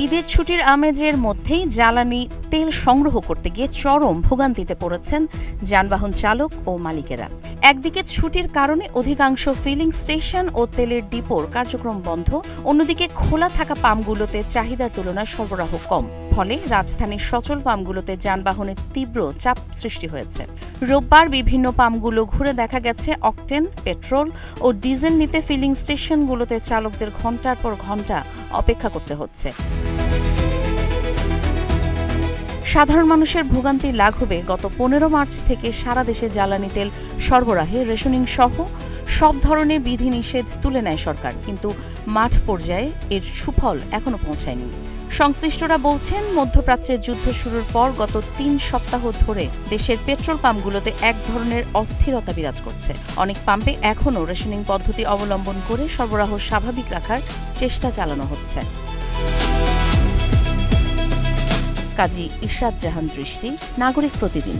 ঈদের ছুটির আমেজের মধ্যেই জ্বালানি তেল সংগ্রহ করতে গিয়ে চরম ভোগান্তিতে পড়েছেন যানবাহন চালক ও মালিকেরা। একদিকে ছুটির কারণে অধিকাংশ ফিলিং স্টেশন ও তেলের ডিপোর কার্যক্রম বন্ধ, অন্যদিকে খোলা থাকা পাম্পগুলোতে চাহিদার তুলনায় সরবরাহ কম। ফলে রাজধানীর সচল পাম্পগুলোতে যানবাহনের তীব্র চাপ সৃষ্টি হয়েছে। রোববার বিভিন্ন পাম্পগুলো ঘুরে দেখা গেছে অকটেন, পেট্রোল ও ডিজেল নিতে ফিলিং স্টেশনগুলোতে চালকদের ঘণ্টার পর ঘণ্টা অপেক্ষা করতে হচ্ছে। সাধারণ মানুষের ভোগান্তি লাঘবে গত 15 মার্চ থেকে সারা দেশে জ্বালানি তেল সরবরাহে রেশনিং সহ সব ধরনের বিধিনিষেধ তুলে নেয় সরকার, কিন্তু মাঠ পর্যায়ে এর সুফল এখনো পৌঁছায়নি। সংশ্লিষ্টরা বলছেন, মধ্যপ্রাচ্যের যুদ্ধ শুরুর পর গত 3 সপ্তাহ ধরে দেশের পেট্রোল পাম্পগুলোতে এক ধরনের অস্থিরতা বিরাজ করছে। অনেক পাম্পে এখনও রেশনিং পদ্ধতি অবলম্বন করে সরবরাহ স্বাভাবিক রাখার চেষ্টা চালানো হচ্ছে। কাজী ইশরাত জাহান দৃষ্টি, নাগরিক প্রতিদিন।